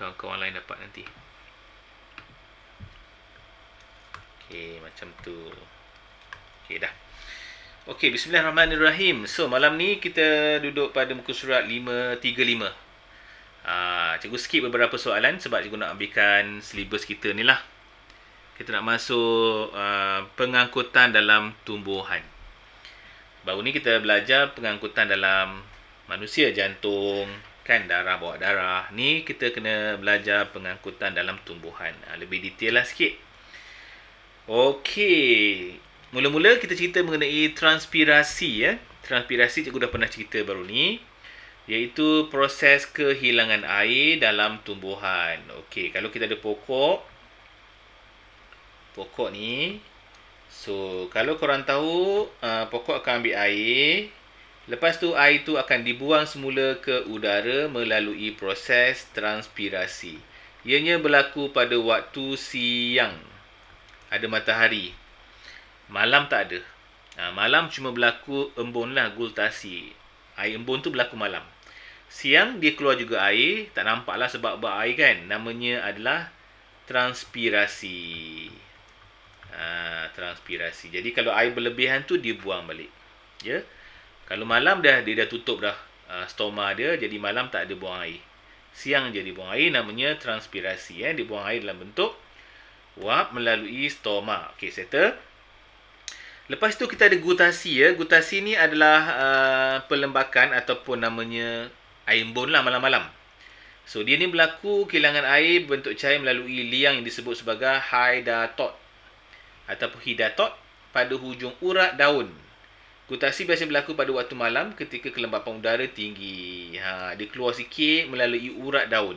kawan-kawan lain dapat nanti. Okey, macam tu. Okey dah. Okey, bismillahirrahmanirrahim. So, malam ni kita duduk pada muka surat 535. Cikgu skip beberapa soalan sebab cikgu nak ambilkan silibus kita ni lah. Kita nak masuk pengangkutan dalam tumbuhan. Baru ni kita belajar pengangkutan dalam manusia, jantung, kan, darah, bawa darah. Ni kita kena belajar pengangkutan dalam tumbuhan. Lebih detail lah sikit. Okey. Mula-mula kita cerita mengenai transpirasi ya. Transpirasi cikgu dah pernah cerita baru ni, iaitu proses kehilangan air dalam tumbuhan. Okey, kalau kita ada pokok ni. So, kalau korang tahu pokok akan ambil air. Lepas tu air tu akan dibuang semula ke udara melalui proses transpirasi. Ianya berlaku pada waktu siang. Ada matahari. Malam tak ada. Malam cuma berlaku embun lah, gultasi. Air embun tu berlaku malam. Siang dia keluar juga air. Tak nampak lah sebab air kan. Namanya adalah transpirasi. Transpirasi. Jadi kalau air berlebihan tu dia buang balik. Ya. Kalau malam dia dah tutup dah stoma dia. Jadi malam tak ada buang air. Siang je dia buang air. Namanya transpirasi. Dia buang air dalam bentuk uap melalui stoma. Okey, settle. Lepas tu kita ada gutasi ya. Gutasi ni adalah pelembakan ataupun namanya air embun lah malam-malam. So, dia ni berlaku kehilangan air bentuk cair melalui liang yang disebut sebagai hydatod ataupun hidatot pada hujung urat daun. Gutasi biasa berlaku pada waktu malam ketika kelembapan udara tinggi. Dia keluar sikit melalui urat daun.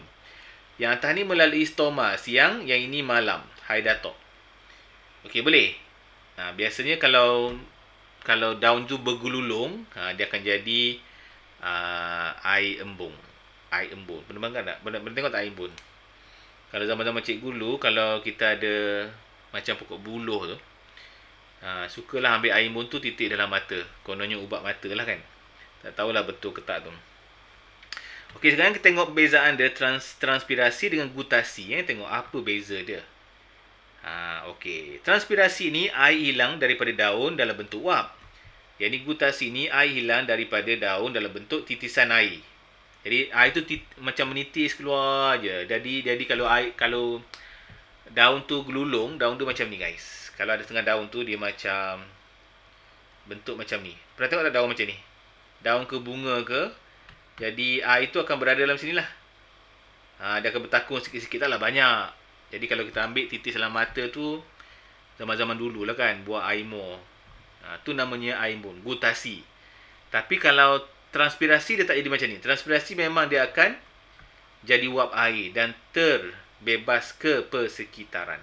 Yang atas ni melalui stoma siang, yang ini malam. Hydatod. Okey, boleh? Biasanya kalau daun tu bergelulung, dia akan jadi air embun. Air embun. Pernah makan tak? Pernah tengok tak air embun? Kalau zaman-zaman cikgu dulu, kalau kita ada macam pokok buluh tu, sukalah ambil air embun tu titik dalam mata. Kononnya ubat mata lah kan. Tak tahulah betul ke tak tu. Okey, sekarang kita tengok perbezaan dia transpirasi dengan gutasi. Tengok apa beza dia. Okey. Transpirasi ni air hilang daripada daun dalam bentuk uap. Yang ni gutasi ni air hilang daripada daun dalam bentuk titisan air. Jadi air tu macam menitis keluar je. Jadi kalau daun tu gelulung, daun tu macam ni guys. Kalau ada setengah daun tu dia macam bentuk macam ni. Pernah tengok tak daun macam ni? Daun ke bunga ke? Jadi air tu akan berada dalam sini lah. Dia akan bertakung sikit-sikit tak lah banyak. Jadi kalau kita ambil titis dalam mata tu, zaman-zaman dulu lah kan, buat air mor. Tu namanya air embun, gutasi. Tapi kalau transpirasi dia tak jadi macam ni. Transpirasi memang dia akan jadi uap air dan terbebas ke persekitaran.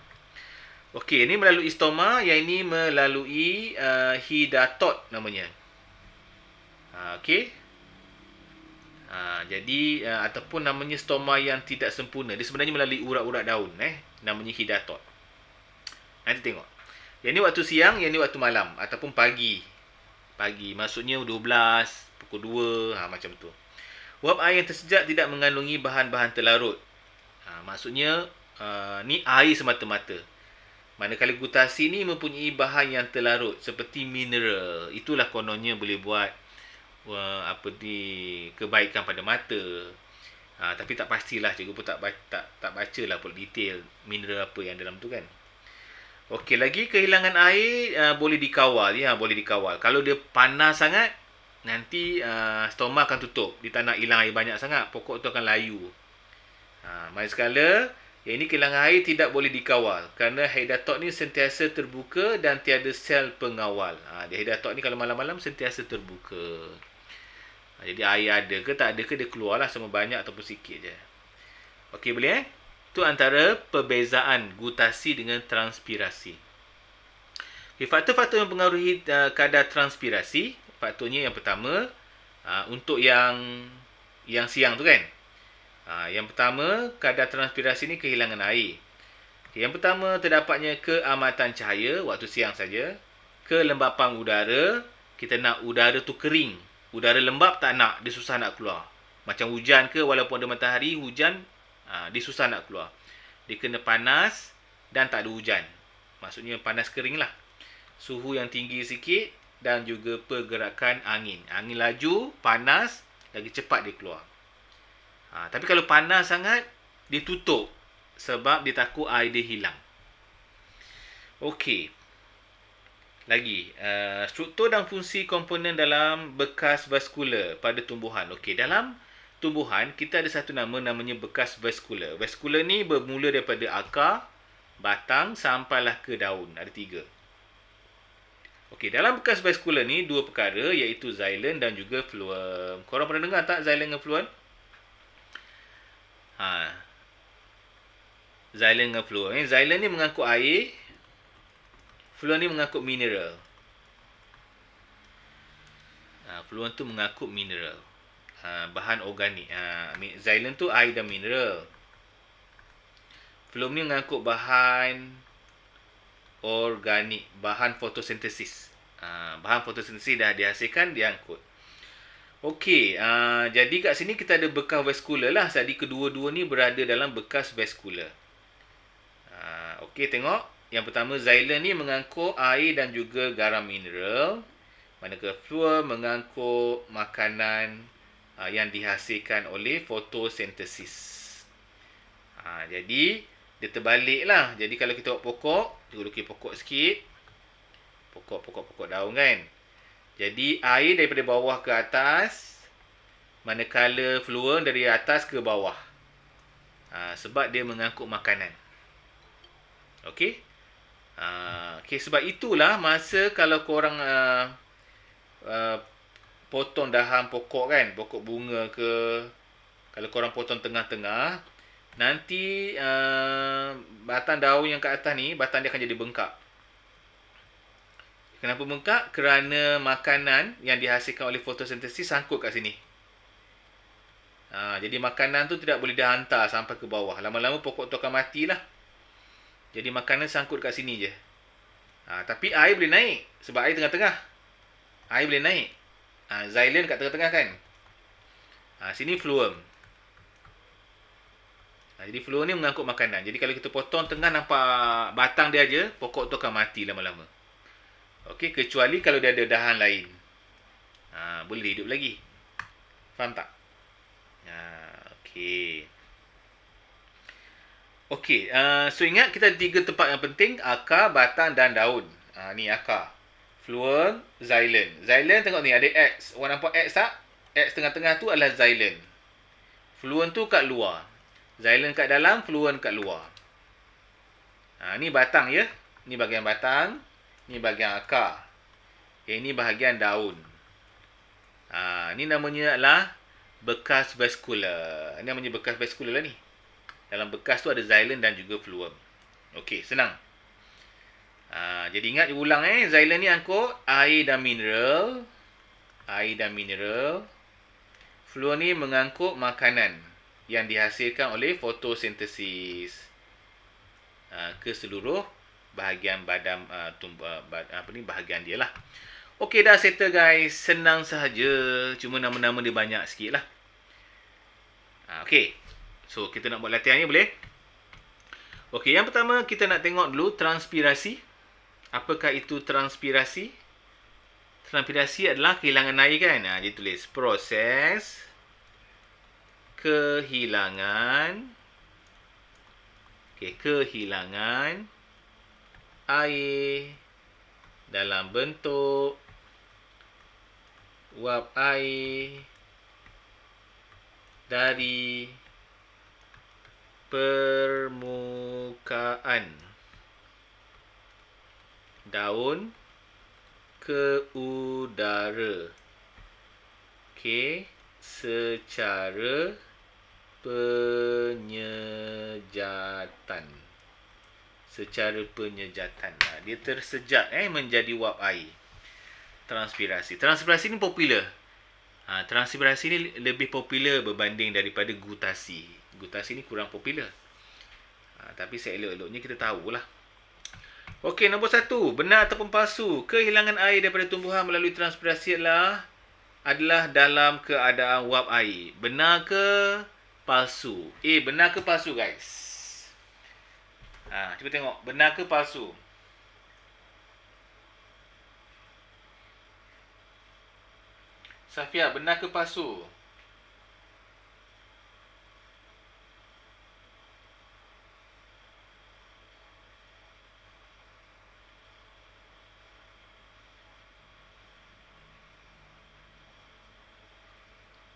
Okey, ini melalui stoma, yang ini melalui hidatod namanya. Okey. Jadi ataupun namanya stoma yang tidak sempurna. Dia sebenarnya melalui urat-urat daun namanya hidatod. Nanti tengok. Yang ni waktu siang, yang ni waktu malam ataupun pagi. Pagi maksudnya 12, pukul 2, macam tu. Uap air yang tersejat tidak mengandungi bahan-bahan terlarut. Maksudnya ni air semata-mata. Manakala gutasi ni mempunyai bahan yang terlarut seperti mineral. Itulah kononnya boleh buat kebaikan pada mata. Tapi tak pastilah, cikgu pun tak baca lah pun detail mineral apa yang dalam tu kan. Okey, lagi kehilangan air boleh dikawal ya, boleh dikawal. Kalau dia panas sangat, nanti stoma akan tutup. Dia tak nak hilang air banyak sangat, pokok tu akan layu. Manakala yang ini kehilangan air tidak boleh dikawal kerana hidatod ni sentiasa terbuka dan tiada sel pengawal. Dia hidatod ni kalau malam-malam sentiasa terbuka. Jadi air ada ke tak ada ke dia keluarlah sama banyak ataupun sikit je. Okey, boleh Itu antara perbezaan gutasi dengan transpirasi. Okay, faktor-faktor yang mempengaruhi kadar transpirasi. Faktornya yang pertama, untuk yang siang tu kan. Yang pertama, kadar transpirasi ni kehilangan air. Okay, yang pertama, terdapatnya keamatan cahaya waktu siang saja. Kelembapan udara, kita nak udara tu kering. Udara lembap tak nak, dia susah nak keluar. Macam hujan ke, walaupun ada matahari, hujan Dia susah nak keluar. Dia kena panas dan tak ada hujan. Maksudnya panas kering lah. Suhu yang tinggi sikit dan juga pergerakan angin. Angin laju, panas, lagi cepat dia keluar. Tapi kalau panas sangat, dia tutup. Sebab dia takut air dia hilang. Okey. Lagi, struktur dan fungsi komponen dalam bekas vaskular pada tumbuhan. Okey, dalam tumbuhan, kita ada satu nama namanya bekas vaskular. Vaskular ni bermula daripada akar, batang, sampailah ke daun. Ada 3. Okey, dalam bekas vaskular ni, 2 perkara, iaitu xylem dan juga phloem. Korang pernah dengar tak xylem dengan phloem? Xylem dengan phloem. Xylem ni mengangkut air, phloem ni mengangkut mineral. Phloem tu mengangkut mineral. Bahan organik. Xylem tu air dan mineral. Phloem ni mengangkut bahan organik, bahan fotosintesis. Bahan fotosintesis dah dihasilkan, dia angkut. Okey, jadi kat sini kita ada bekas vaskular lah. Jadi kedua-dua ni berada dalam bekas vaskular. Okey, tengok. Yang pertama, xylem ni mengangkut air dan juga garam mineral. Manakala phloem mengangkut makanan yang dihasilkan oleh fotosintesis. Jadi, dia terbalik lah. Jadi, kalau kita buat pokok, kita lukis pokok sikit. Pokok daun kan. Jadi, air daripada bawah ke atas. Manakala phloem dari atas ke bawah. Sebab dia mengangkut makanan. Okey. Okey, sebab itulah masa kalau korang potong dahan pokok kan, pokok bunga ke, kalau korang potong tengah-tengah, nanti batang daun yang kat atas ni, batang dia akan jadi bengkak. Kenapa bengkak? Kerana makanan yang dihasilkan oleh fotosintesis sangkut kat sini. Jadi makanan tu tidak boleh dihantar sampai ke bawah. Lama-lama pokok tu akan matilah. Jadi makanan sangkut kat sini je. Tapi air boleh naik. Sebab air tengah-tengah. Air boleh naik. Xylem kat tengah-tengah kan. Sini phloem. Jadi phloem ni mengangkut makanan. Jadi kalau kita potong tengah, nampak batang dia je, pokok tu akan mati lama-lama. Okey, kecuali kalau dia ada dahan lain. Boleh hidup lagi. Faham tak? Okey. Okey, so ingat kita ada 3 tempat yang penting, akar, batang dan daun. Ni akar. Phloem, xylem. Xylem tengok ni ada X. Orang nampak X tak? X tengah-tengah tu adalah xylem. Phloem tu kat luar. Xylem kat dalam, phloem kat luar. Ni batang ya. Ni bahagian batang, ni bahagian akar. Ini bahagian daun. Ni namanya adalah bekas vaskular. Ini namanya bekas vaskular lah ni. Dalam bekas tu ada xylem dan juga phloem. Okey, senang. Jadi ingat, ulang xylem ni angkut air dan mineral. Air dan mineral. Phloem ni mengangkut makanan yang dihasilkan oleh fotosintesis ke seluruh bahagian badan bahagian dia lah. Okey, dah settle guys. Senang sahaja. Cuma nama-nama dia banyak sikit lah. Okey. So, kita nak buat latihan ni boleh? Okey, yang pertama kita nak tengok dulu transpirasi. Apakah itu transpirasi? Transpirasi adalah kehilangan air kan? Dia tulis proses kehilangan kehilangan air dalam bentuk uap air dari permukaan daun ke udara. Okey, secara penyejatan. Dia tersejat menjadi uap air. Transpirasi. Transpirasi ni popular. Transpirasi ni lebih popular berbanding daripada gutasi. Gutasi ni kurang popular. Tapi seelok-eloknya kita tahulah. Okey, nombor 1. Benar ataupun palsu? Kehilangan air daripada tumbuhan melalui transpirasi adalah dalam keadaan uap air. Benar ke palsu. Benar ke palsu guys? Cuba tengok. Benar ke palsu? Safia, benar ke palsu?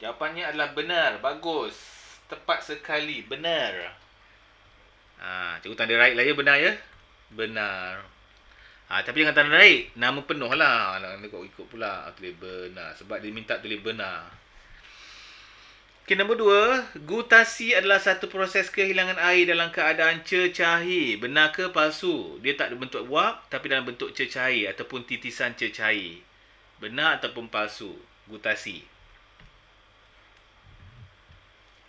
Jawapannya adalah benar. Bagus. Tepat sekali. Benar. Cikgu tanda right lah ya. Benar ya? Benar. Tapi jangan tanda right. Nama penuh lah. Nak ikut pula. Tulis benar. Sebab dia minta tulis benar. Okey, nombor 2. Gutasi adalah satu proses kehilangan air dalam keadaan cecair. Benar ke palsu? Dia tak ada bentuk wap, tapi dalam bentuk cecair ataupun titisan cecair. Benar ataupun palsu? Gutasi.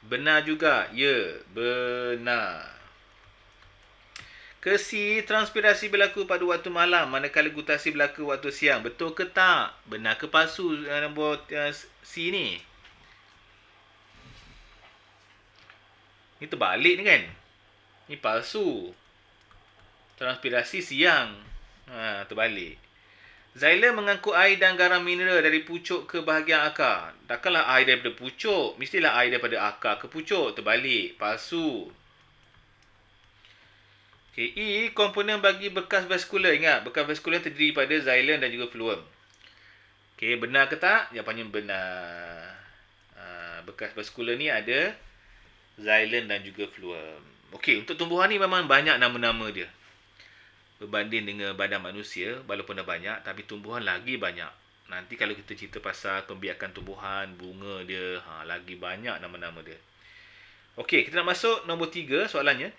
Benar juga. Ya, benar. Kesi transpirasi berlaku pada waktu malam, manakala gutasi berlaku waktu siang. Betul ke tak? Benar ke palsu nombor C ni? Ni terbalik ni kan? Ni palsu. Transpirasi siang. Terbalik. Xylem mengangkut air dan garam mineral dari pucuk ke bahagian akar. Takkanlah air daripada pucuk. Mestilah air daripada akar ke pucuk. Terbalik. Palsu. Okay. E. Komponen bagi bekas vaskular. Ingat, bekas vaskular terdiri pada xylem dan juga fluem. Okay. Benar ke tak? Jawapannya benar. Bekas vaskular ni ada xylem dan juga fluem. Okey, untuk tumbuhan ni memang banyak nama-nama dia. Berbanding dengan badan manusia, walaupun dah banyak, tapi tumbuhan lagi banyak. Nanti kalau kita cerita pasal pembiakan tumbuhan, bunga dia, lagi banyak nama-nama dia. Okey, kita nak masuk nombor 3 soalannya.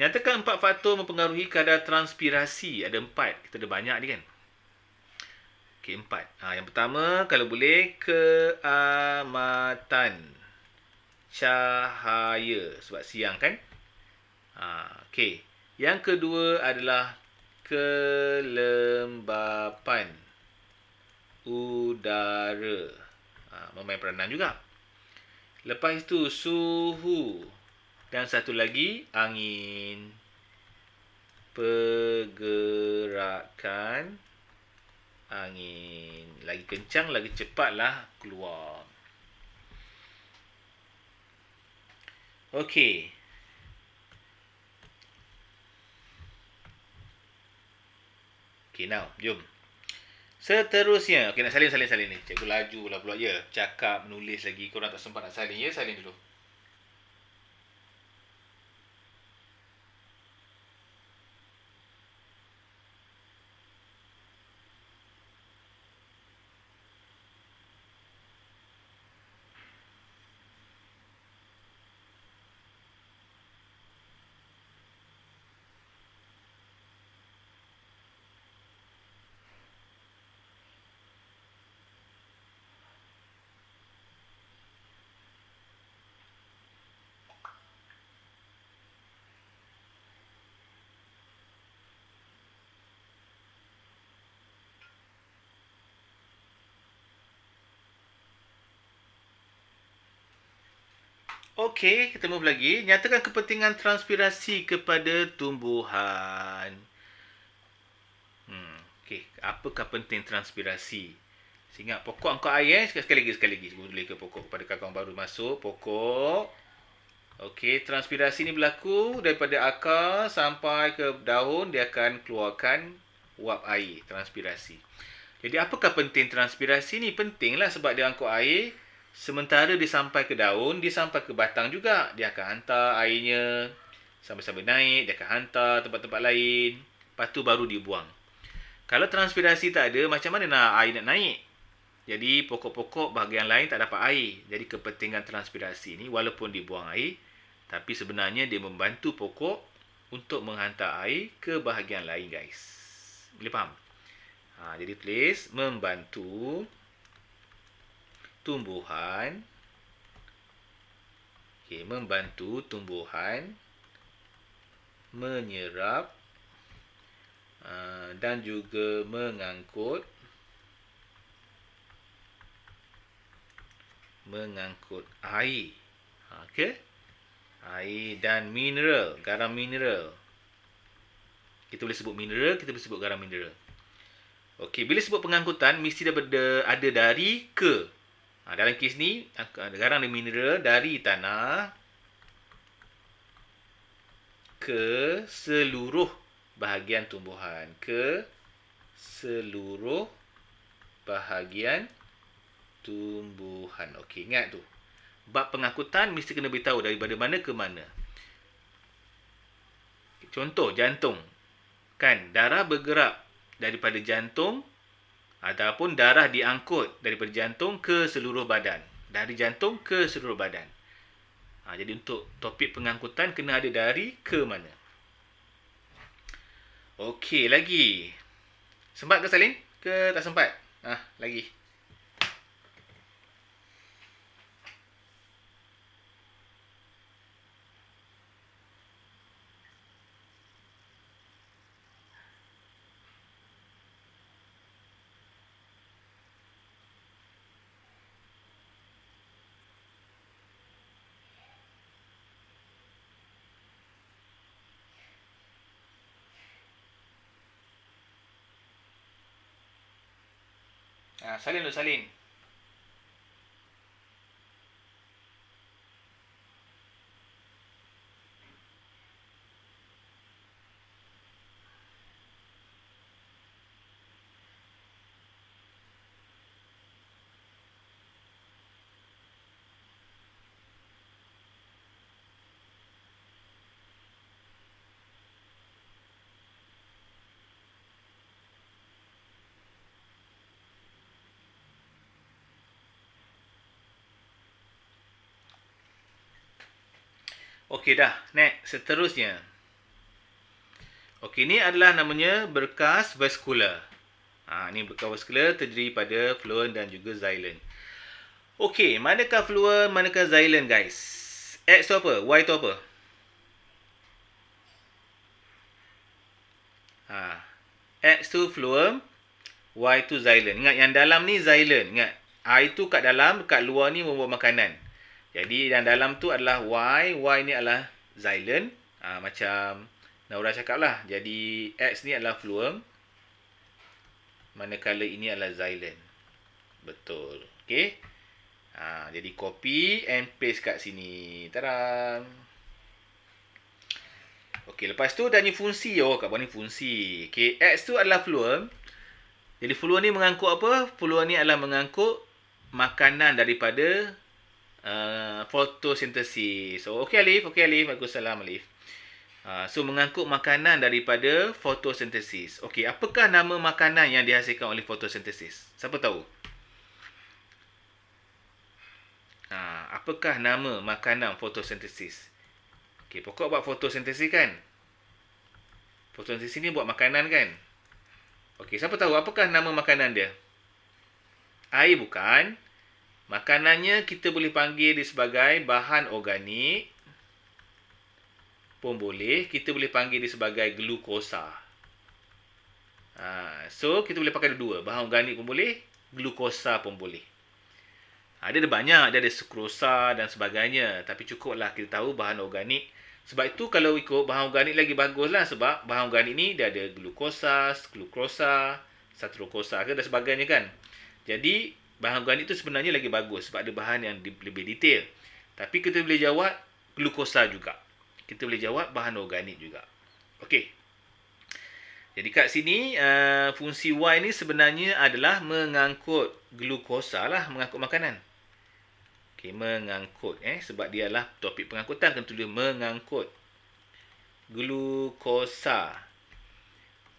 Nyatakan 4 faktor mempengaruhi kadar transpirasi. Ada 4. Kita ada banyak ni kan. Okey, 4. Yang pertama, kalau boleh, keamatan cahaya. Sebab siang kan? Okey. Yang kedua adalah kelembapan udara. Memain peranan juga. Lepas itu suhu. Dan satu lagi angin. Pergerakan angin. Lagi kencang, lagi cepatlah keluar. Okey. Okay, now, jom. Seterusnya. Okay, nak salin ni. Cikgu laju lah pula ya. Cakap, menulis lagi. Korang tak sempat nak salin ya. Salin dulu. Okey, kita move lagi. Nyatakan kepentingan transpirasi kepada tumbuhan. Okey, apakah penting transpirasi? Ingat pokok angkut air sekali lagi. Boleh ke pokok kepada kawan baru masuk. Pokok. Okey, transpirasi ni berlaku daripada akar sampai ke daun. Dia akan keluarkan uap air, transpirasi. Jadi apakah penting transpirasi ni? Pentinglah sebab dia angkut air. Sementara dia sampai ke daun, dia sampai ke batang juga. Dia akan hantar airnya sampai-sampai naik. Dia akan hantar tempat-tempat lain. Lepas tu baru dibuang. Kalau transpirasi tak ada, macam mana nak air nak naik? Jadi pokok-pokok bahagian lain tak dapat air. Jadi kepentingan transpirasi ni walaupun dibuang air, tapi sebenarnya dia membantu pokok untuk menghantar air ke bahagian lain guys. Boleh faham? Jadi tulis membantu tumbuhan. Okey, membantu tumbuhan menyerap dan juga mengangkut air. Ke air dan mineral, garam mineral. Kita boleh sebut mineral, kita boleh sebut garam mineral. Okey, bila sebut pengangkutan mesti ada dari ke. Dalam kes ni garam dan mineral dari tanah ke seluruh bahagian tumbuhan, ke seluruh bahagian tumbuhan. Okey, ingat tu. Bab pengangkutan mesti kena beritahu daripada mana ke mana. Contoh jantung. Kan darah bergerak daripada jantung ataupun darah diangkut daripada jantung ke seluruh badan. Dari jantung ke seluruh badan. Jadi untuk topik pengangkutan kena ada dari ke mana. Okey, lagi. Sempat ke Salin? Ke tak sempat? Lagi. Salin dulu, Salin. Okey dah. Next. Seterusnya. Okey, ni adalah namanya berkas vaskular. Ni berkas vaskular terdiri pada fluent dan juga xylem. Okey, manakah fluent, manakah xylem guys? X tu apa? Y tu apa? X tu fluent, Y tu xylem. Ingat yang dalam ni xylem. Ingat. I tu kat dalam, kat luar ni membawa makanan. Jadi yang dalam tu adalah Y. Y ni adalah xylem. Macam Naura cakap lah. Jadi X ni adalah fluent. Manakala ini adalah xylem. Betul. Okey. Jadi copy and paste kat sini. Tadam. Okey, lepas tu dah ni fungsi. Kat bawah ni fungsi. Okey, X tu adalah fluent. Jadi fluent ni mengangkut apa? Fluent ni adalah mengangkut makanan daripada fotosintesis. Okey Alif. Waalaikumsalam Alif. So mengangkut makanan daripada fotosintesis. Okey, apakah nama makanan yang dihasilkan oleh fotosintesis? Siapa tahu? Apakah nama makanan fotosintesis? Okey, pokok buat fotosintesis kan? Fotosintesis ni buat makanan kan? Okey, siapa tahu apakah nama makanan dia? Air bukan. Makanannya kita boleh panggil dia sebagai bahan organik. Pun boleh. Kita boleh panggil dia sebagai glukosa. So, kita boleh pakai dua. Bahan organik pun boleh. Glukosa pun boleh. Dia ada banyak. Dia ada sukrosa dan sebagainya. Tapi cukuplah kita tahu bahan organik. Sebab itu kalau ikut bahan organik lagi baguslah. Sebab bahan organik ni dia ada glukosa, glukosa, saccharose dan sebagainya kan. Jadi, bahan organik tu sebenarnya lagi bagus. Sebab ada bahan yang lebih detail. Tapi kita boleh jawab glukosa juga. Kita boleh jawab bahan organik juga. Okey. Jadi kat sini fungsi Y ni sebenarnya adalah mengangkut glukosa lah, mengangkut makanan. Okey, mengangkut sebab dia adalah topik pengangkutan, kena tulis mengangkut glukosa.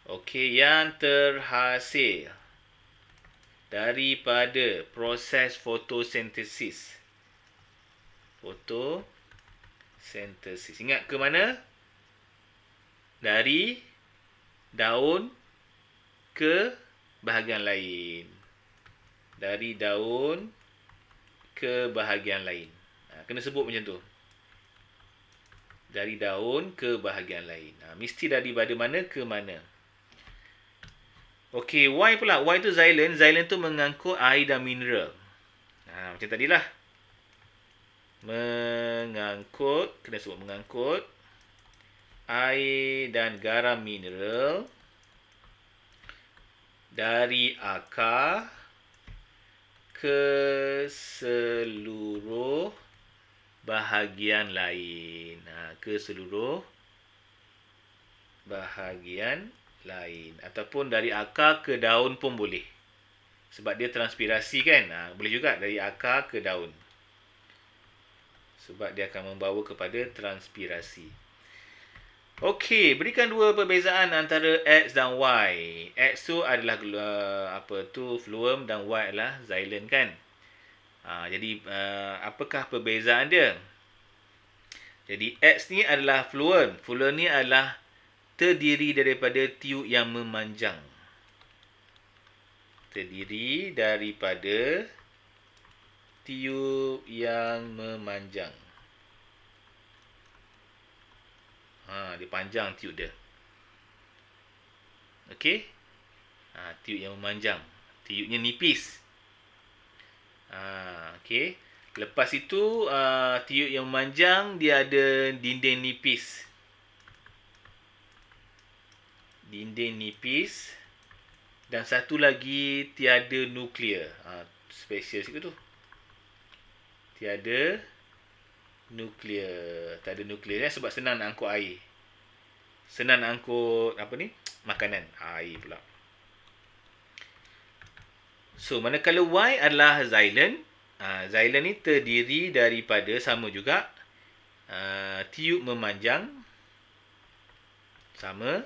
Okey, yang terhasil daripada proses fotosintesis. Fotosintesis. Ingat ke mana? Dari daun ke bahagian lain. Dari daun ke bahagian lain. Kena sebut macam tu. Dari daun ke bahagian lain. Mesti daripada mana ke mana. Okey, Y pula. Y tu xylem. Xylem tu mengangkut air dan mineral. Macam tadilah. mengangkut, kena sebut mengangkut air dan garam mineral dari akar ke seluruh bahagian lain. Ke seluruh bahagian lain. Ataupun dari akar ke daun pun boleh. Sebab dia transpirasi kan. Boleh juga dari akar ke daun. Sebab dia akan membawa kepada transpirasi. Okey, berikan dua perbezaan antara X dan Y. X tu adalah phloem dan Y adalah xylem kan. Jadi apakah perbezaan dia? Jadi X ni adalah phloem. Phloem ni adalah terdiri daripada tiup yang memanjang. Terdiri daripada tiup yang memanjang. Dia panjang tiup dia. Okey. Tiup yang memanjang. Tiupnya nipis. Okey. Lepas itu, tiup yang memanjang, dia ada dinding nipis. Dinding nipis. Dan satu lagi, tiada nuklear. Special sikit tu. Tiada nuklear. Tak ada nuklear sebab senang nak angkut air. Senang nak angkut makanan. Air pula. So, manakala Y adalah xylem. Xylem ni terdiri daripada sama juga tiup memanjang. Sama.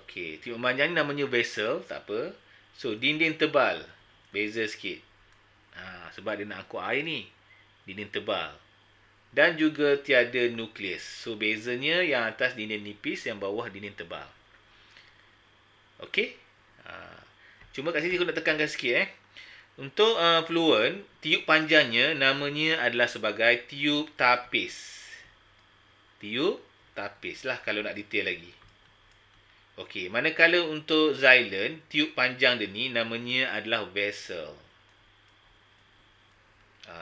Okey, tiup memanjang ni namanya vessel, tak apa. So, dinding tebal. Beza sikit. Sebab dia nak angkut air ni. Dinding tebal. Dan juga tiada nukleus. So, bezanya yang atas dinding nipis, yang bawah dinding tebal. Okey? Cuma kat sini aku nak tekankan sikit. Untuk phloem, tiup panjangnya namanya adalah sebagai tiup tapis. Tiup tapis lah kalau nak detail lagi. Okey, manakala untuk xylem, tiup panjang dia ni namanya adalah vessel.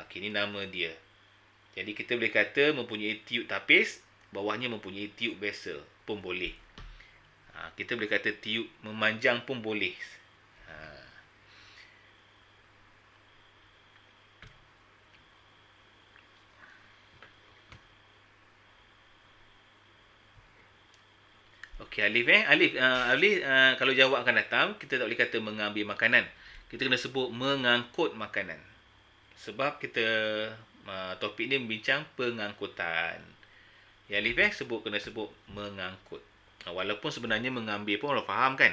Okey, ni nama dia. Jadi kita boleh kata mempunyai tiup tapis, bawahnya mempunyai tiup vessel pun boleh. Kita boleh kata tiup memanjang pun boleh. Okey, Alif Alif kalau jawab akan datang, kita tak boleh kata mengambil makanan. Kita kena sebut mengangkut makanan. Sebab kita topik ni membincang pengangkutan. Ya Alif kena sebut mengangkut. Walaupun sebenarnya mengambil pun orang faham kan.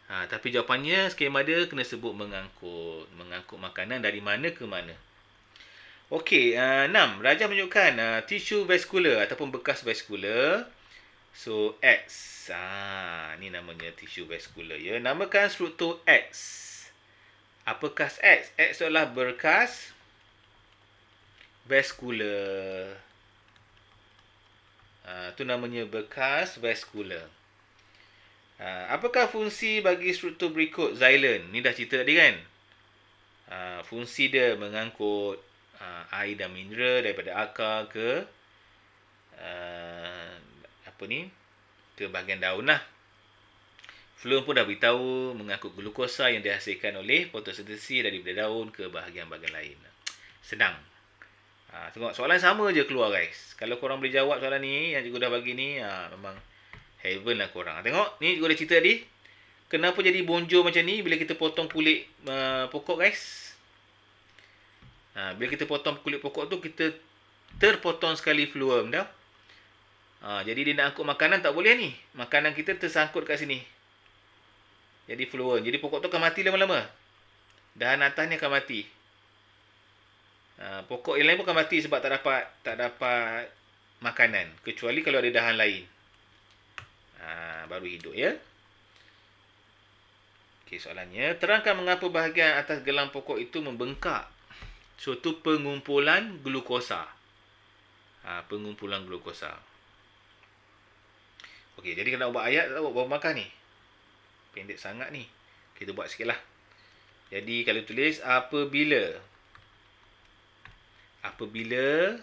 Tapi jawapannya skema dia kena sebut mengangkut. Mengangkut makanan dari mana ke mana. Okey, 6. Rajah menunjukkan tisu vaskular ataupun bekas vaskular. So, X. Ni namanya tisu vaskular ya. Namakan struktur X. Apakah X? X adalah berkas vaskular. Itu namanya bekas vaskular. Apakah fungsi bagi struktur berikut xylem? Ni dah cerita tadi kan? Fungsi dia mengangkut air dan mineral daripada akar ke ke bahagian daun lah. Phloem pun dah beritahu mengangkut glukosa yang dihasilkan oleh fotosintesis daripada daun ke bahagian-bahagian lain. Sedang. Tengok soalan sama je keluar guys. Kalau korang boleh jawab soalan ni yang cikgu dah bagi ni, memang heaven lah korang. Tengok ni cikgu dah cerita tadi. Kenapa jadi bonjol macam ni bila kita potong kulit pokok guys? Bila kita potong kulit pokok tu, kita terpotong sekali phloem dah. Jadi dia nak angkut makanan tak boleh ni. Makanan kita tersangkut kat sini. Jadi phloem. Jadi pokok tu akan mati lama-lama. Dahan atas ni akan mati. Pokok yang lain pun akan mati sebab tak dapat makanan. Kecuali kalau ada dahan lain. Baru hidup ya. Okey, soalannya. Terangkan mengapa bahagian atas gelang pokok itu membengkak. So, itu pengumpulan glukosa. Pengumpulan glukosa. Okey, jadi kena buat ayat tak buat makan ni. Pendek sangat ni. Kita buat sikit lah. Jadi, kalau tulis apabila apabila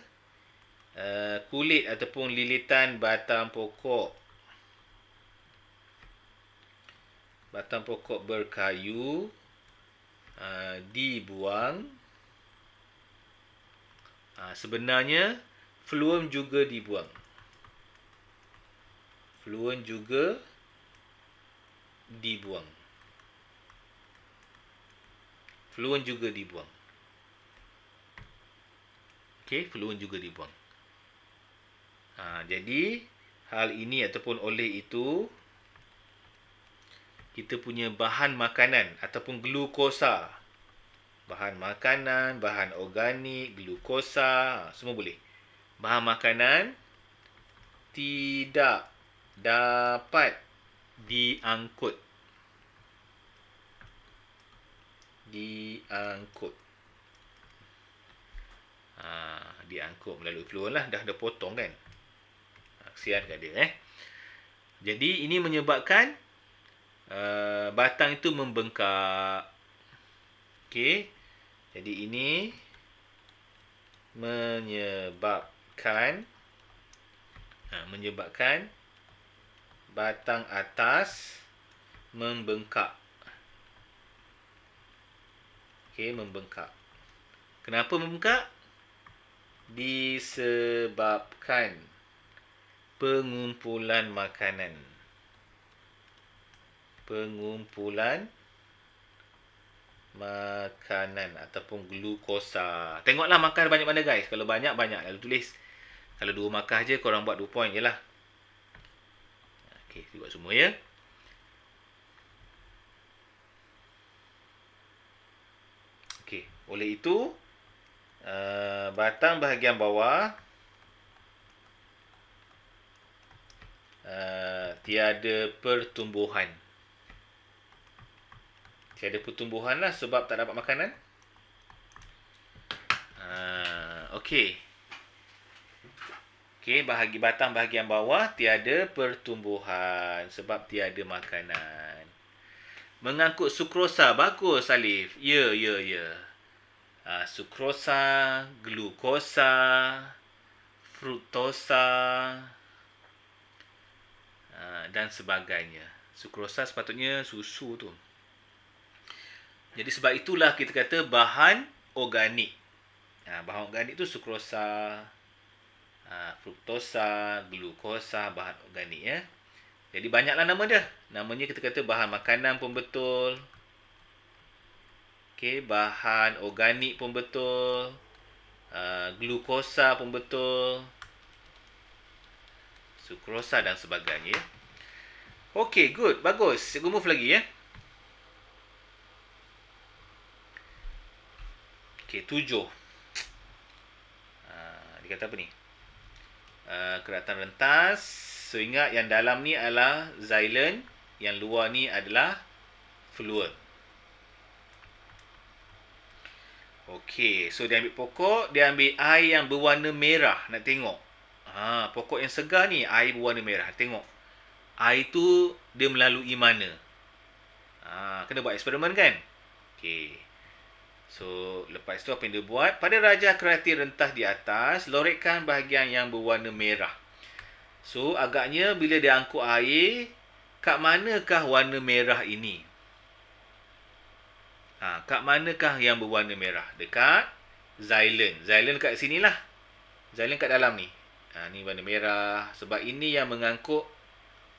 kulit ataupun lilitan batang pokok berkayu dibuang, sebenarnya fluon juga dibuang. Fluon juga dibuang. Fluon juga dibuang. Okey, fluon juga dibuang. Jadi, hal ini ataupun oleh itu, kita punya bahan makanan ataupun glukosa. Bahan makanan, bahan organik, glukosa, semua boleh. Bahan makanan tidak dapat diangkut. Diangkut melalui fluon lah. Dah potong kan. Kesian kat dia. Jadi ini menyebabkan batang itu membengkak. Okey. Jadi ini menyebabkan batang atas membengkak. Okey, membengkak. Kenapa membengkak? Disebabkan pengumpulan makanan. Ataupun glukosa. Tengoklah markah banyak mana guys. Kalau banyak, lalu tulis. Kalau 2 markah je, korang buat 2 point je lah. Okey, buat semua ya. Okey, oleh itu, batang bahagian bawah tiada pertumbuhan. Tiada pertumbuhan lah sebab tak dapat makanan. Okey. Okey, batang bahagian bawah tiada pertumbuhan sebab tiada makanan. Mengangkut sukrosa. Bagus, Alif. Ya. Sukrosa, glukosa, fruktosa, dan sebagainya. Sukrosa sepatutnya susu tu. Jadi sebab itulah kita kata bahan organik. Bahan organik tu sukrosa, fruktosa, glukosa, bahan organik ya. Jadi banyaklah nama dia. Namanya kita kata bahan makanan pun betul. Okey, bahan organik pun betul. Glukosa pun betul. Sukrosa dan sebagainya. Okey, good. Bagus. Cikgu move lagi ya. Okey, 7. Dia kata apa ni? Keratan rentas. So, ingat yang dalam ni adalah xylem. Yang luar ni adalah fluon. Okey, so dia ambil pokok. Dia ambil air yang berwarna merah. Nak tengok. Pokok yang segar ni, air berwarna merah. Tengok. Air tu dia melalui mana? Kena buat eksperimen kan? Okey. So, lepas tu apa yang dia buat? Pada rajah kerati rentas di atas, lorekkan bahagian yang berwarna merah. So, agaknya bila dia angkut air, kat manakah warna merah ini? Kat manakah yang berwarna merah? Dekat xylem. Xylem kat sinilah. Xylem kat dalam ni. Ni warna merah. Sebab ini yang mengangkut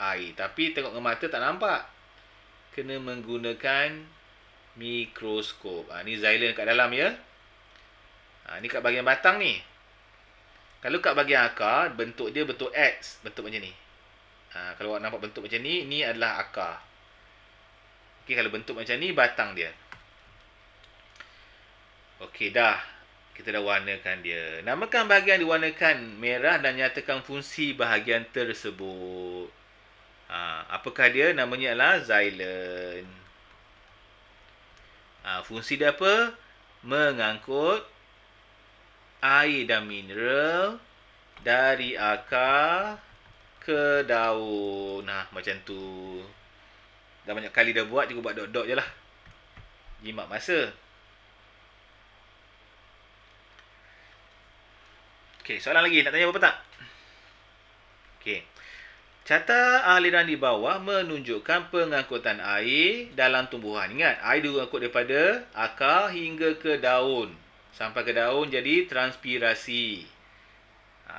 air. Tapi tengok dengan mata tak nampak. Kena menggunakan mikroskop. Ni xylem kat dalam ya. Ni kat bahagian batang ni. Kalau kat bahagian akar, bentuk dia bentuk X. Bentuk macam ni. Kalau awak nampak bentuk macam ni, ni adalah akar. Okey, kalau bentuk macam ni, batang dia. Okey, dah. Kita dah warnakan dia. Namakan bahagian diwarnakan merah dan nyatakan fungsi bahagian tersebut. Apakah dia? Namanya adalah xylem. Fungsi dia apa? Mengangkut air dan mineral dari akar ke daun. Macam tu. Dah banyak kali dah buat, cikgu buat dot-dot je lah. Jimat masa. Okey, soalan lagi. Nak tanya apa tak? Okey. Carta aliran di bawah menunjukkan pengangkutan air dalam tumbuhan. Ingat, air diangkut daripada akar hingga ke daun. Sampai ke daun jadi transpirasi.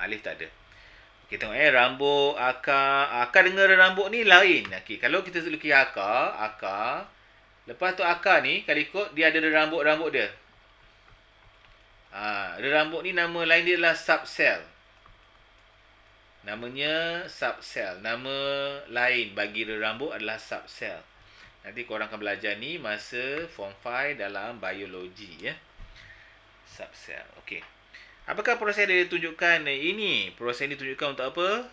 Alif tak ada. Okey, tengok rambut, akar. Akar dengan rambut ni lain. Okey, kalau kita lukis akar. Lepas tu akar ni, kalau ikut, dia ada rambut-rambut dia. Rambut ni nama lain dia adalah subcell. Namanya subcell. Nama lain bagi rambut adalah subcell. Nanti korang akan belajar ni masa form 5 dalam biologi ya. Subcell. Okey. Apakah proses yang ditunjukkan ini? Proses ini ditunjukkan untuk apa?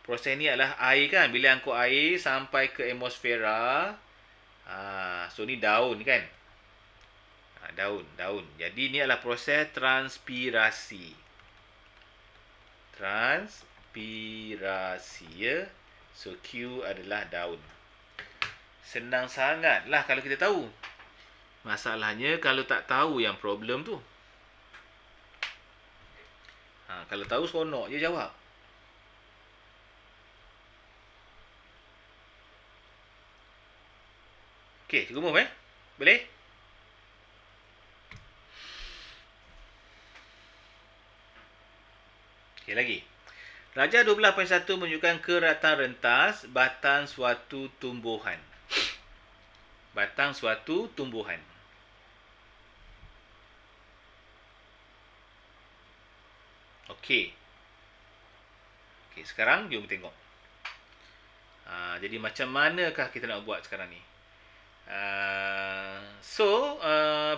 Proses ini adalah air kan. Bila angkut air sampai ke atmosfera. So ni daun kan. Daun. Jadi ni adalah proses transpirasi. Transpirasi ya. So Q adalah daun. Senang sangatlah kalau kita tahu. Masalahnya kalau tak tahu yang problem tu. Kalau tahu seronok je jawab. Okey, cikgu move Boleh? Okey lagi. Darjah 12.1 menunjukkan keratan rentas batang suatu tumbuhan. Batang suatu tumbuhan. Okey. Okey, sekarang jom tengok. Jadi macam manakah kita nak buat sekarang ni?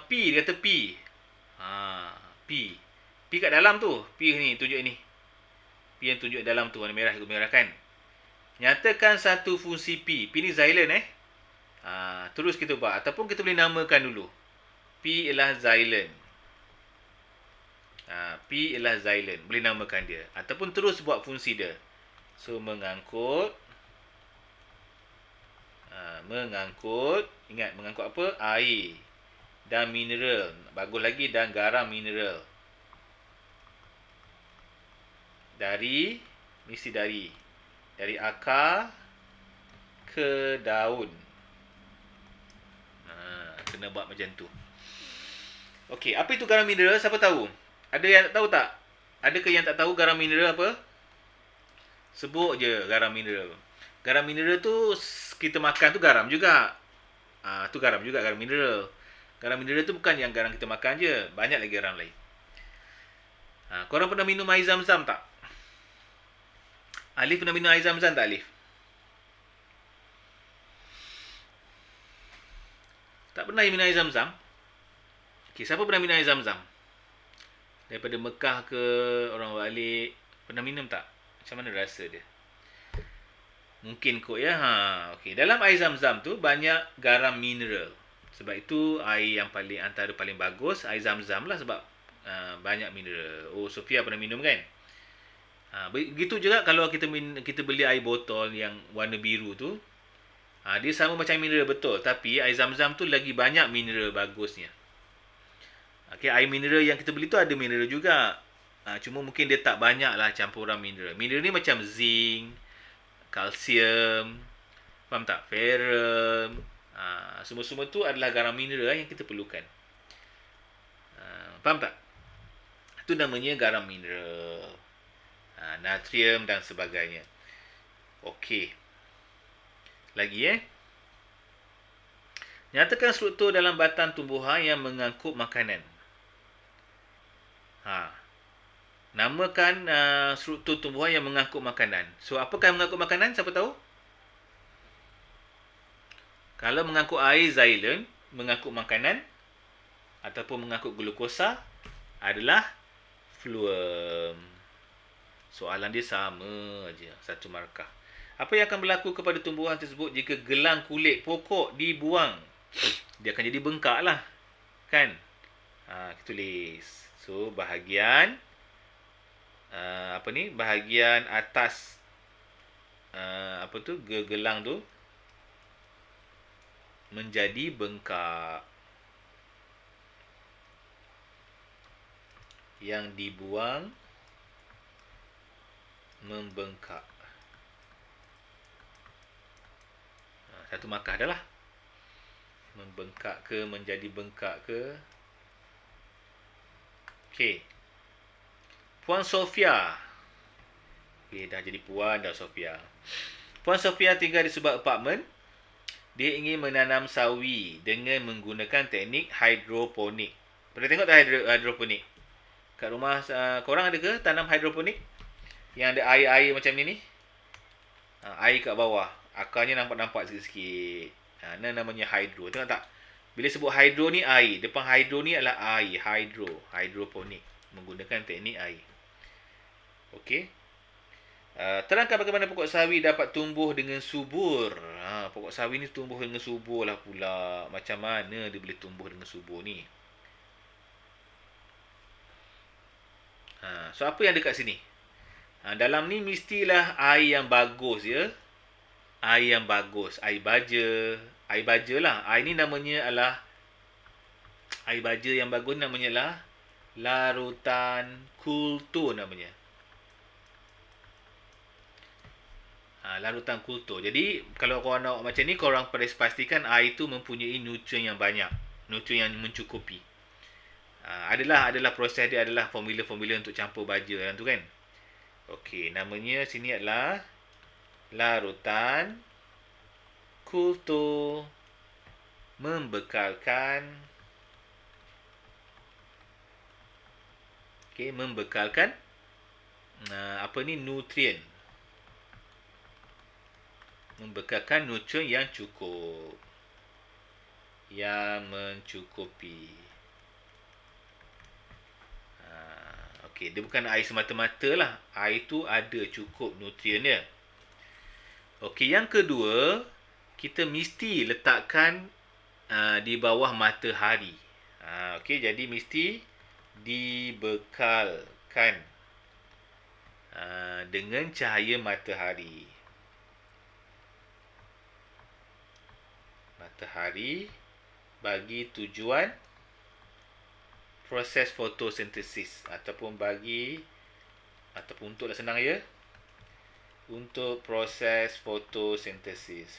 P, dia kata P. P kat dalam tu. P ni, tunjuk ni. P yang tunjuk dalam tu, warna merah, merah kan. Nyatakan satu fungsi P. P ni xylem terus kita buat. Ataupun kita boleh namakan dulu. P ialah xylem. P ialah xylem. Boleh namakan dia. Ataupun terus buat fungsi dia. So, mengangkut. Ingat, mengangkut apa? Air. Dan mineral. Bagus lagi, dan garam mineral. Mesti dari akar ke daun. Kena buat macam tu. Okey, apa itu garam mineral? Siapa tahu? Ada yang tak tahu tak? Adakah yang tak tahu garam mineral apa? Sebut je garam mineral. Garam mineral tu kita makan tu garam juga. Tu garam juga, garam mineral. Garam mineral tu bukan yang garam kita makan je. Banyak lagi garam lain. Korang pernah minum air zam-zam tak? Alif pernah minum air zam-zam tak, Alif? Tak pernah minum air zam-zam? Okey, siapa pernah minum air zam-zam? Daripada Mekah ke orang balik, pernah minum tak? Macam mana rasa dia? Mungkin kot ya. Okey, dalam air zam-zam tu banyak garam mineral. Sebab itu air yang antara paling bagus air zam-zam lah sebab banyak mineral. Oh, Sofia pernah minum kan? Begitu juga kalau kita beli air botol yang warna biru tu. Dia sama macam mineral betul, tapi air zam-zam tu lagi banyak mineral bagusnya. Okey, air mineral yang kita beli tu ada mineral juga. Cuma mungkin dia tak banyak lah campuran mineral. Mineral ni macam zinc, kalsium, faham tak? Ferrum. Semua-semua tu adalah garam mineral yang kita perlukan. Faham tak? Itu namanya garam mineral. Natrium dan sebagainya. Okey. Lagi Nyatakan struktur dalam batang tumbuhan yang mengangkut makanan. Namakan struktur tumbuhan yang mengangkut makanan. So, apakah yang mengangkut makanan? Siapa tahu? Kalau mengangkut air, xylem. Mengangkut makanan ataupun mengangkut glukosa adalah phloem. Soalan dia sama aja, satu markah. Apa yang akan berlaku kepada tumbuhan tersebut jika gelang kulit pokok dibuang? Dia akan jadi bengkak lah. Kan? Kita tulis. So, bahagian bahagian atas gelang tu menjadi bengkak. Yang dibuang membengkak. Satu markah dah lah. Membengkak ke, menjadi bengkak ke. Okey. Puan Sofia. Okey, dah jadi Puan dah Sofia. Puan Sofia tinggal di sebuah apartmen. Dia ingin menanam sawi dengan menggunakan teknik hidroponik. Pernah tengok tak hidroponik? Kat rumah korang ada ke tanam hidroponik? Yang ada air-air macam ni ni? Air kat bawah. Akarnya nampak-nampak sikit-sikit. Ni namanya hydro. Tengok tak? Bila sebut hydro ni air. Depan hydro ni adalah air. Hidroponik. Menggunakan teknik air. Okey. Terangkan bagaimana pokok sawi dapat tumbuh dengan subur. Pokok sawi ni tumbuh dengan subur lah pula. Macam mana dia boleh tumbuh dengan subur ni? So, apa yang dekat sini? Dalam ni mestilah air yang bagus ya. Air yang bagus. Air baja. Air baja lah. Air ni namanya adalah air baja yang bagus namanya lah larutan kultur namanya. Larutan kultur. Jadi kalau korang nak macam ni, korang perlu pastikan air tu mempunyai nutrien yang banyak. Nutrien yang mencukupi. Adalah proses dia adalah formula-formula untuk campur baja dalam tu kan. Okey, namanya sini adalah larutan kultur membekalkan nutrien. Membekalkan nutrien yang cukup. Yang mencukupi. Okey, dia bukan air semata-mata lah. Air tu ada cukup nutrien dia. Okey, yang kedua, kita mesti letakkan di bawah matahari. Okey, jadi mesti dibekalkan dengan cahaya matahari. Matahari bagi tujuan proses fotosintesis ataupun untuklah senang ya, untuk proses fotosintesis.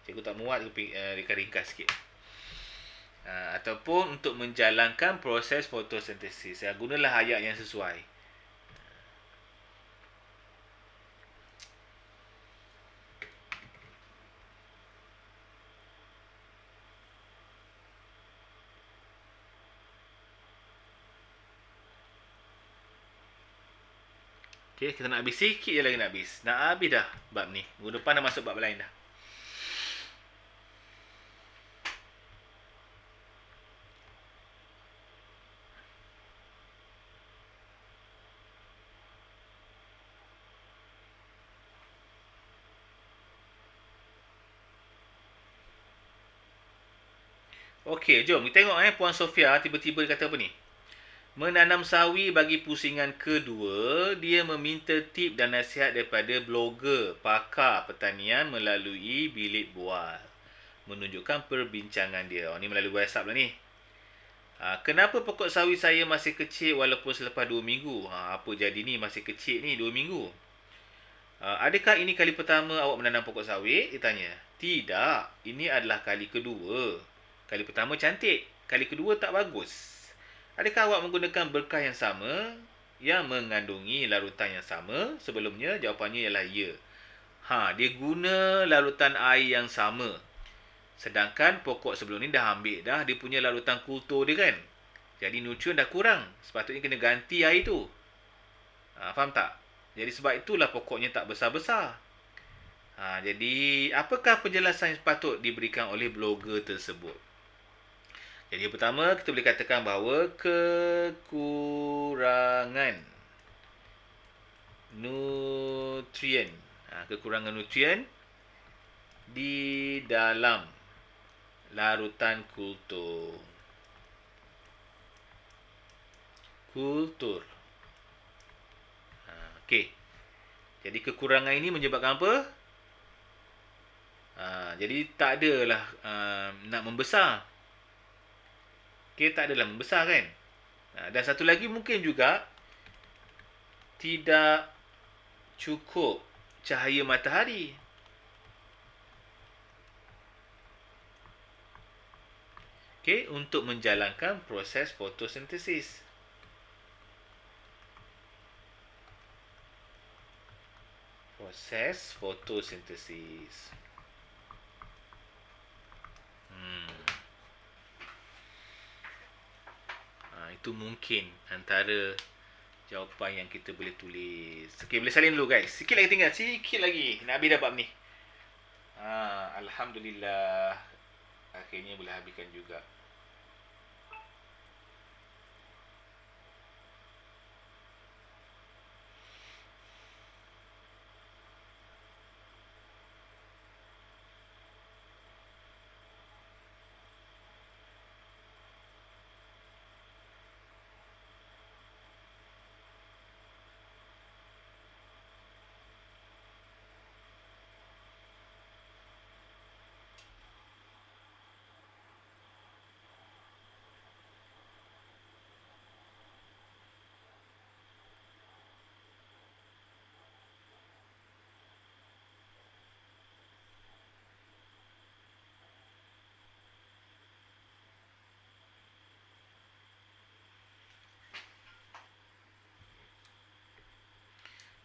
Cikgu tak muat ringkas sikit. Ataupun untuk menjalankan proses fotosintesis. Gunalah ayat yang sesuai. Okay, kita nak habis sikit je lagi nak habis. Nak habis dah bab ni. Minggu depan dah masuk bab lain dah. Okey, jom kita tengok Puan Sofia tiba-tiba dia kata apa ni? Menanam sawi bagi pusingan kedua, dia meminta tip dan nasihat daripada blogger pakar pertanian melalui bilik bual. Menunjukkan perbincangan dia. Ni melalui WhatsApp lah ni. Kenapa pokok sawi saya masih kecil walaupun selepas 2 minggu? Apa jadi ni masih kecil ni 2 minggu? Adakah ini kali pertama awak menanam pokok sawi? Dia tanya. Tidak, ini adalah kali kedua. Kali pertama cantik, kali kedua tak bagus. Adakah awak menggunakan berkah yang sama yang mengandungi larutan yang sama sebelumnya? Jawapannya ialah ya. Dia guna larutan air yang sama. Sedangkan pokok sebelum ni dah ambil dah dia punya larutan kultur dia kan. Jadi nutrien dah kurang. Sepatutnya kena ganti air tu. Faham tak? Jadi sebab itulah pokoknya tak besar-besar. Jadi apakah penjelasan yang patut diberikan oleh blogger tersebut? Jadi yang pertama, kita boleh katakan bahawa kekurangan nutrien. Kekurangan nutrien di dalam larutan kultur. Okey. Jadi kekurangan ini menyebabkan apa? Jadi tak adalah nak membesar. Okey, tak adalah membesar kan. Dan satu lagi mungkin juga tidak cukup cahaya matahari. Okey, untuk menjalankan proses fotosintesis. Proses fotosintesis. Itu mungkin antara jawapan yang kita boleh tulis. Okey, boleh salin dulu guys. Sikit lagi tinggal. Sikit lagi. Nak habis dah bab ni. Alhamdulillah. Akhirnya boleh habiskan juga.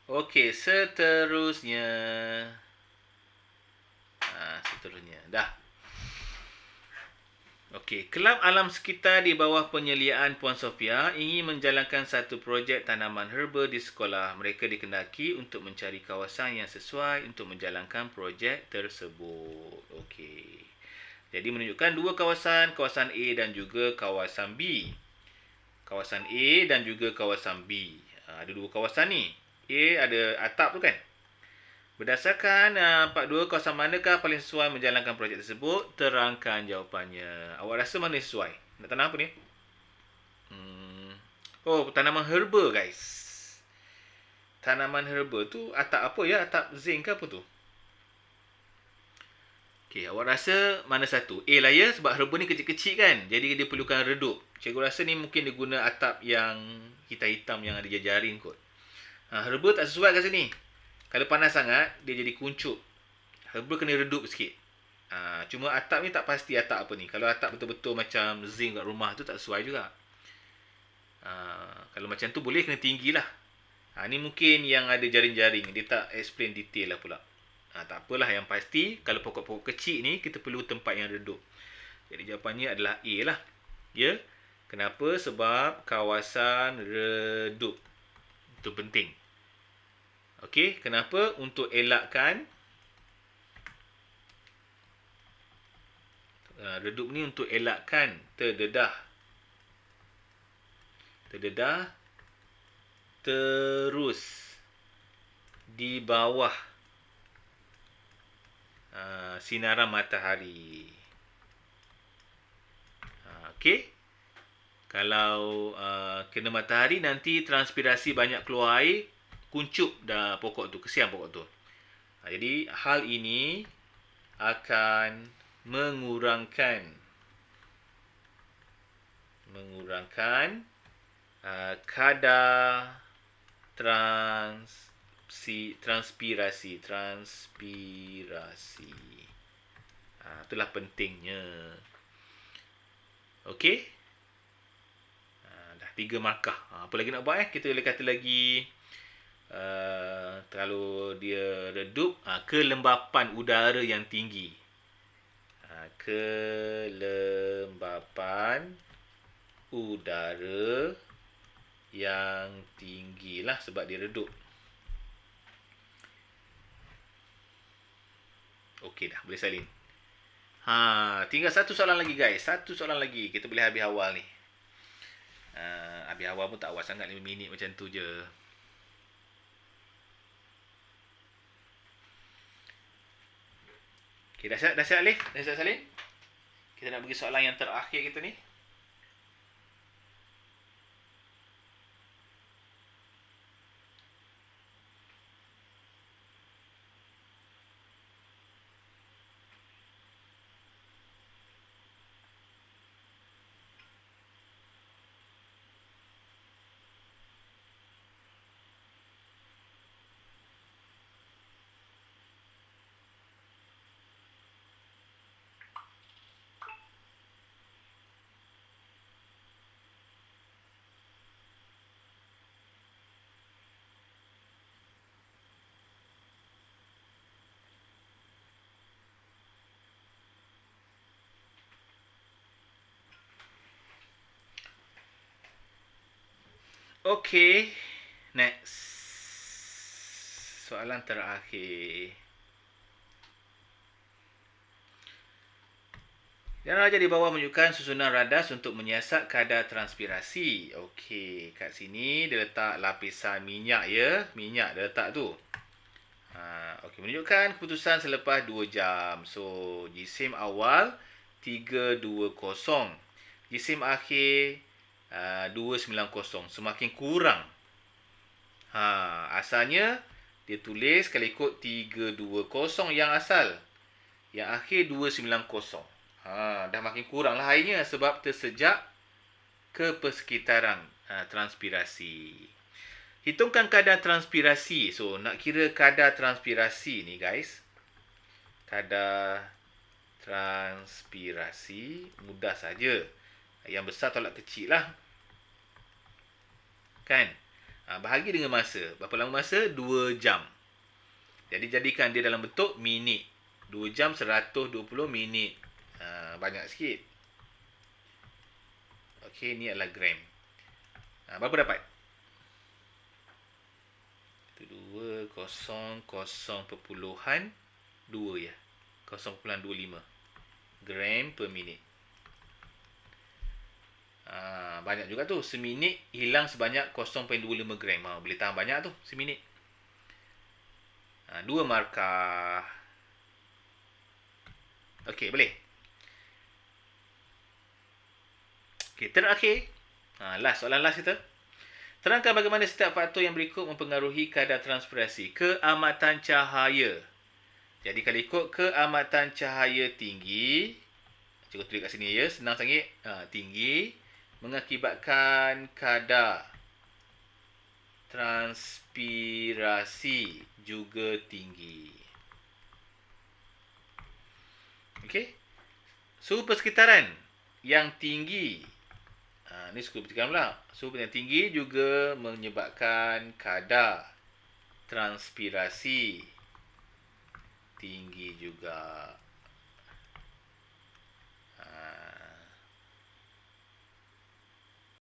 Okey, seterusnya. Seterusnya. Dah. Okey, Kelab Alam Sekitar di bawah penyeliaan Puan Sofia ingin menjalankan satu projek tanaman herba di sekolah. Mereka dikendaki untuk mencari kawasan yang sesuai untuk menjalankan projek tersebut. Okey. Jadi menunjukkan dua kawasan, kawasan A dan juga kawasan B. Kawasan A dan juga kawasan B. Ada dua kawasan ni. A ada atap tu kan. Berdasarkan part 2, kawasan manakah paling sesuai menjalankan projek tersebut? Terangkan jawapannya. Awak rasa mana sesuai? Nak tanam apa ni? Oh, tanaman herba guys. Tanaman herba tu atap apa ya? Atap zinc ke apa tu? Okey, awak rasa mana satu? A lah ya, sebab herba ni kecil-kecil kan. Jadi dia perlukan redup. Cikgu rasa ni mungkin dia guna atap yang hitam-hitam yang ada jaring kot. Herba tak sesuai kat sini. Kalau panas sangat, dia jadi kuncup. Herba kena redup sikit. Cuma atap ni tak pasti atap apa ni. Kalau atap betul-betul macam zinc kat rumah tu tak sesuai juga. Kalau macam tu boleh kena tinggi lah. Ni mungkin yang ada jaring-jaring. Dia tak explain detail lah pula. Tak apalah, yang pasti kalau pokok-pokok kecil ni kita perlu tempat yang redup. Jadi jawapannya adalah A lah. Ya. Kenapa? Sebab kawasan redup. Itu penting. Okey, kenapa? Untuk elakkan redup ni untuk elakkan terdedah terus di bawah sinaran matahari. Okey. Kalau kena matahari nanti transpirasi banyak keluar air, kuncup dah pokok tu, kesian pokok tu. Jadi hal ini akan mengurangkan kadar transpirasi. Itulah pentingnya. Okey. Dah 3 markah. Apa lagi nak buat Kita boleh kata lagi kalau dia redup, kelembapan udara yang tinggi. Kelembapan udara yang tinggi lah sebab dia redup. Okey dah, boleh salin. Tinggal satu soalan lagi guys. Satu soalan lagi. Kita boleh habis awal ni. Habis awal pun tak awal sangat, 5 minit macam tu je. Okey, dah siap Alif? Dah siap salin? Kita nak pergi soalan yang terakhir kita ni. Okey. Next. Soalan terakhir. Yang raja di bawah menunjukkan susunan radas untuk menyiasat kadar transpirasi. Okey, kat sini dia letak lapisan minyak ya. Minyak dia letak tu. Okey, menunjukkan keputusan selepas 2 jam. So, jisim awal 320. Jisim akhir 290. Semakin kurang. Asalnya dia tulis kalau ikut 320 yang asal. Yang akhir 290. Dah makin kurang lah airnya sebab tersejak ke persekitaran transpirasi. Hitungkan kadar transpirasi. So, nak kira kadar transpirasi ni guys. Kadar transpirasi mudah saja. Yang besar tolak kecil lah. Kan? Bahagi dengan masa. Berapa lama masa? 2 jam. Jadi, jadikan dia dalam bentuk minit. 2 jam 120 minit. Banyak sikit. Okey, ni adalah gram. Berapa dapat? 2,0,2 ya. 0,25 gram per minit. Banyak juga tu. Seminit hilang sebanyak 0,25 gram. Boleh tahan banyak tu seminit. 2 markah. Okey, boleh. Okey, terakhir. Soalan last kita. Terangkan bagaimana setiap faktor yang berikut mempengaruhi kadar transpirasi. Keamatan cahaya. Jadi kalau ikut keamatan cahaya tinggi, cikgu tulis kat sini ya, senang sangat. Tinggi mengakibatkan kadar transpirasi juga tinggi. Okey. Suhu persekitaran yang tinggi. Ni suhu persekitaran pula. Suhu yang tinggi juga menyebabkan kadar transpirasi tinggi juga.